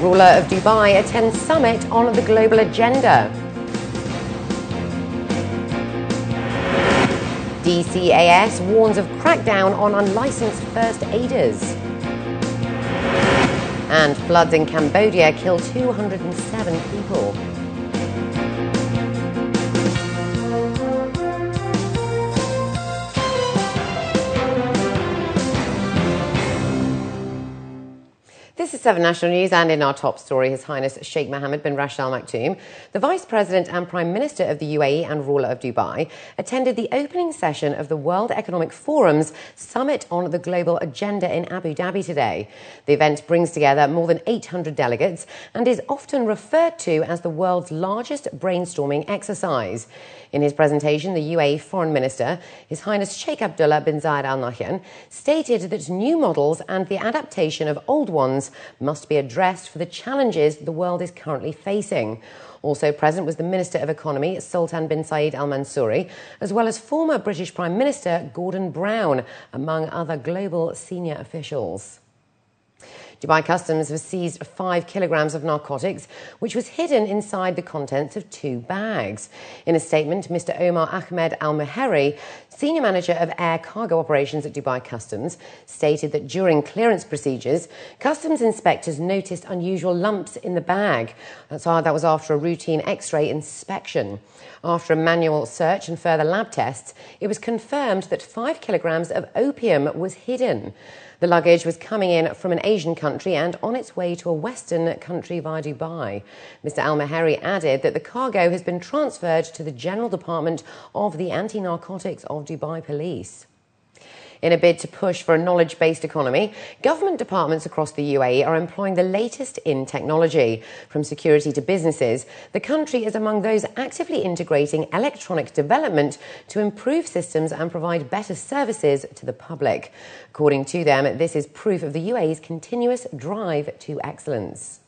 ruler of Dubai attends summit on the global agenda. DCAS warns of crackdown on unlicensed first aiders. And floods in Cambodia kill 207 people. This is 7 National News, and in our top story, His Highness Sheikh Mohammed bin Rashid Al Maktoum, the Vice President and Prime Minister of the UAE and ruler of Dubai, attended the opening session of the World Economic Forum's Summit on the Global Agenda in Abu Dhabi today. The event brings together more than 800 delegates and is often referred to as the world's largest brainstorming exercise. In his presentation, the UAE Foreign Minister, His Highness Sheikh Abdullah bin Zayed Al Nahyan, stated that new models and the adaptation of old ones must be addressed for the challenges the world is currently facing. Also present was the Minister of Economy, Sultan bin Saeed Al Mansouri, as well as former British Prime Minister Gordon Brown, among other global senior officials. Dubai Customs has seized 5 kilograms of narcotics, which was hidden inside the contents of 2 bags. In a statement, Mr. Omar Ahmed Al-Meheri, Senior Manager of Air Cargo Operations at Dubai Customs, stated that during clearance procedures, customs inspectors noticed unusual lumps in the bag. That was after a routine X-ray inspection. After a manual search and further lab tests, it was confirmed that 5 kilograms of opium was hidden. The luggage was coming in from an Asian country and on its way to a Western country via Dubai. Mr. Al-Meheri added that the cargo has been transferred to the General Department of the Anti-Narcotics of Dubai Police. In a bid to push for a knowledge-based economy, government departments across the UAE are employing the latest in technology. From security to businesses, the country is among those actively integrating electronic development to improve systems and provide better services to the public. According to them, this is proof of the UAE's continuous drive to excellence.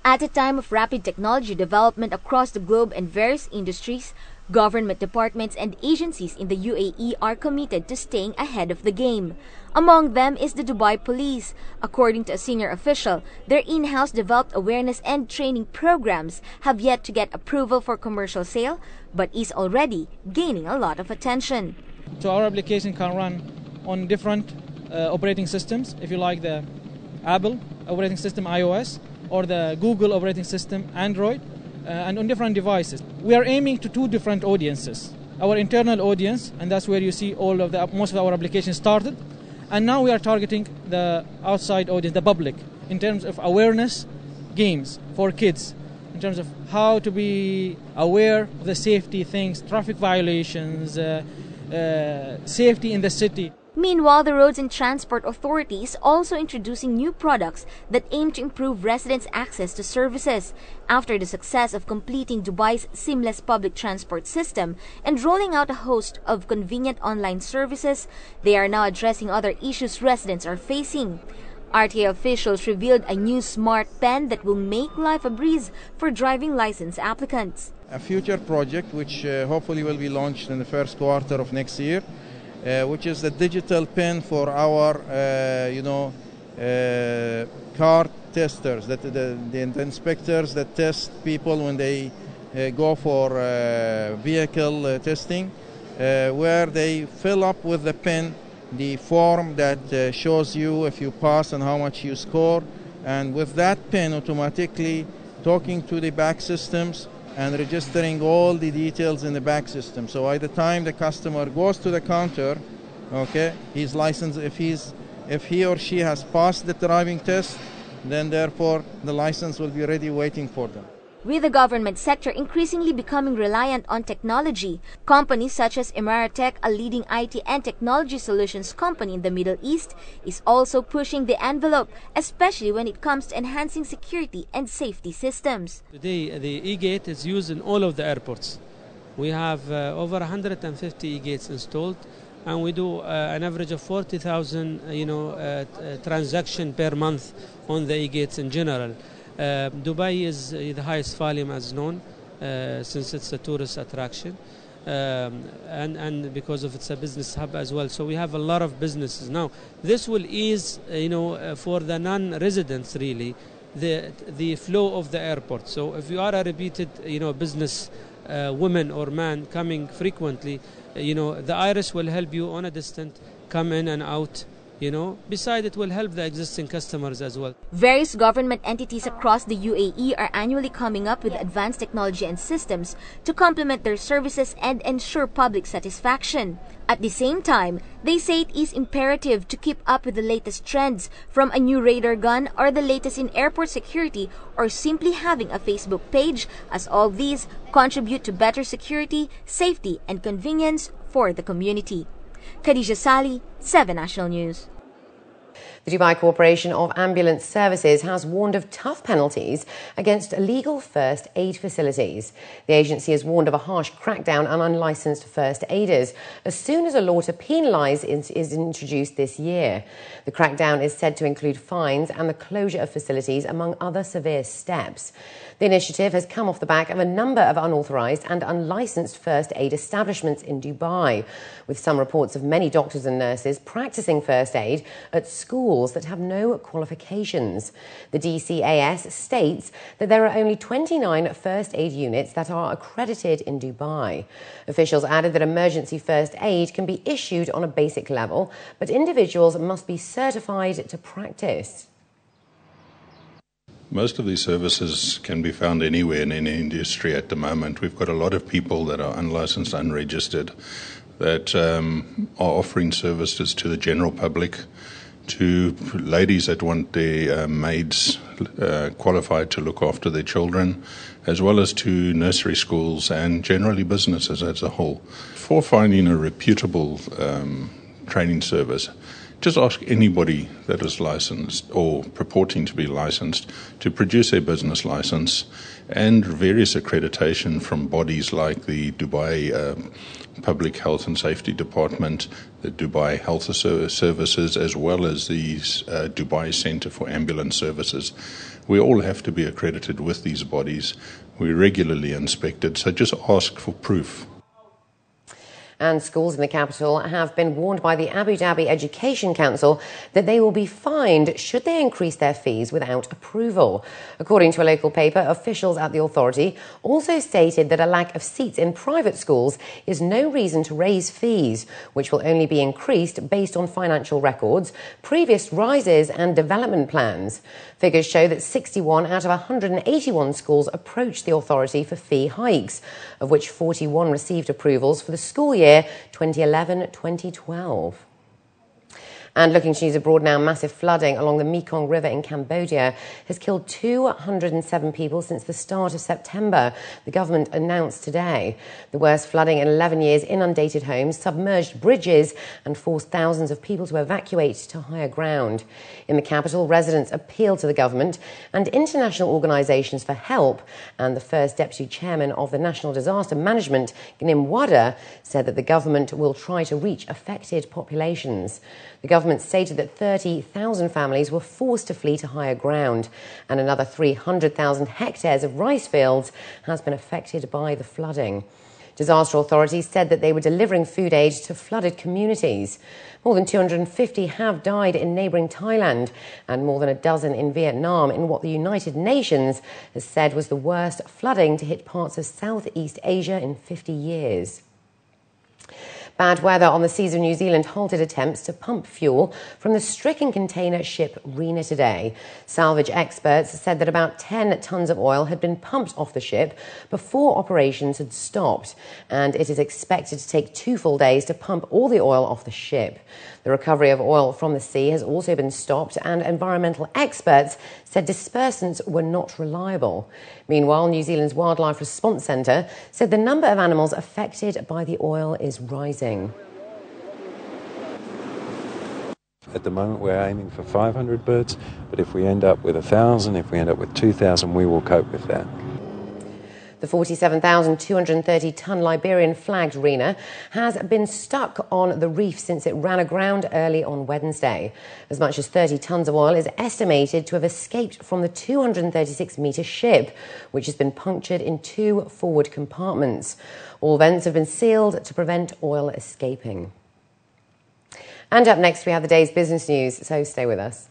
At a time of rapid technology development across the globe and various industries, government departments and agencies in the UAE are committed to staying ahead of the game. Among them is the Dubai Police. According to a senior official, their in-house developed awareness and training programs have yet to get approval for commercial sale, but is already gaining a lot of attention. So our application can run on different operating systems, if you like the Apple operating system iOS or the Google operating system Android, and on different devices. We are aiming to 2 different audiences. Our internal audience, and that's where you see most of our applications started. And now we are targeting the outside audience, the public, in terms of awareness games for kids, in terms of how to be aware of the safety things, traffic violations, safety in the city. Meanwhile, the Roads and Transport Authority is also introducing new products that aim to improve residents' access to services. After the success of completing Dubai's seamless public transport system and rolling out a host of convenient online services, they are now addressing other issues residents are facing. RTA officials revealed a new smart pen that will make life a breeze for driving license applicants. A future project which hopefully will be launched in the first quarter of next year, which is the digital pen for our, car testers, the inspectors that test people when they go for vehicle testing, where they fill up with the pen the form that shows you if you pass and how much you score, and with that pen automatically talking to the back systems and registering all the details in the back system. So by the time the customer goes to the counter, okay, he's licensed. If he or she has passed the driving test, then therefore the license will be ready waiting for them. With the government sector increasingly becoming reliant on technology, companies such as Emiratech, a leading IT and technology solutions company in the Middle East, is also pushing the envelope, especially when it comes to enhancing security and safety systems. Today, the e-gate is used in all of the airports. We have over 150 e-gates installed, and we do an average of 40,000, transactions per month on the e-gates in general. Dubai is the highest volume as known, since it's a tourist attraction, and because of it's a business hub as well. So we have a lot of businesses now. This will ease, for the non-residents really, the flow of the airport. So if you are a repeated, business woman or man coming frequently, the iris will help you on a distance come in and out. Besides, it will help the existing customers as well. Various government entities across the UAE are annually coming up with advanced technology and systems to complement their services and ensure public satisfaction. At the same time, they say it is imperative to keep up with the latest trends, from a new radar gun or the latest in airport security, or simply having a Facebook page, as all these contribute to better security, safety, and convenience for the community. Khadija Sali, 7 National News. The Dubai Corporation of Ambulance Services has warned of tough penalties against illegal first aid facilities. The agency has warned of a harsh crackdown on unlicensed first aiders as soon as a law to penalise is introduced this year. The crackdown is said to include fines and the closure of facilities, among other severe steps. The initiative has come off the back of a number of unauthorised and unlicensed first aid establishments in Dubai, with some reports of many doctors and nurses practising first aid at schools that have no qualifications. The DCAS states that there are only 29 first aid units that are accredited in Dubai. Officials added that emergency first aid can be issued on a basic level, but individuals must be certified to practice. Most of these services can be found anywhere in any industry at the moment. We've got a lot of people that are unlicensed, unregistered, that are offering services to the general public, to ladies that want their maids qualified to look after their children, as well as to nursery schools and generally businesses as a whole. For finding a reputable training service, just ask anybody that is licensed or purporting to be licensed to produce a business license and various accreditation from bodies like the Dubai Public Health and Safety Department, the Dubai Health Services, as well as the Dubai Centre for Ambulance Services. We all have to be accredited with these bodies. We're regularly inspected, so just ask for proof. And schools in the capital have been warned by the Abu Dhabi Education Council that they will be fined should they increase their fees without approval. According to a local paper, officials at the authority also stated that a lack of seats in private schools is no reason to raise fees, which will only be increased based on financial records, previous rises and development plans. Figures show that 61 out of 181 schools approached the authority for fee hikes, of which 41 received approvals for the school year 2011-2012. And looking to news abroad now, massive flooding along the Mekong River in Cambodia has killed 207 people since the start of September, the government announced today. The worst flooding in 11 years inundated homes, submerged bridges and forced thousands of people to evacuate to higher ground. In the capital, residents appealed to the government and international organisations for help, and the first deputy chairman of the National Disaster Management, Gnim Wada, said that the government will try to reach affected populations. The government stated that 30,000 families were forced to flee to higher ground, and another 300,000 hectares of rice fields has been affected by the flooding. Disaster authorities said that they were delivering food aid to flooded communities. More than 250 have died in neighbouring Thailand and more than a dozen in Vietnam in what the United Nations has said was the worst flooding to hit parts of Southeast Asia in 50 years. Bad weather on the seas of New Zealand halted attempts to pump fuel from the stricken container ship Rena today. Salvage experts said that about 10 tonnes of oil had been pumped off the ship before operations had stopped, and it is expected to take 2 full days to pump all the oil off the ship. The recovery of oil from the sea has also been stopped, and environmental experts said dispersants were not reliable. Meanwhile, New Zealand's Wildlife Response Centre said the number of animals affected by the oil is rising. At the moment, we're aiming for 500 birds, but if we end up with 1,000, if we end up with 2,000, we will cope with that. The 47,230-tonne Liberian-flagged Rena has been stuck on the reef since it ran aground early on Wednesday. As much as 30 tonnes of oil is estimated to have escaped from the 236-metre ship, which has been punctured in 2 forward compartments. All vents have been sealed to prevent oil escaping. And up next, we have the day's business news, so stay with us.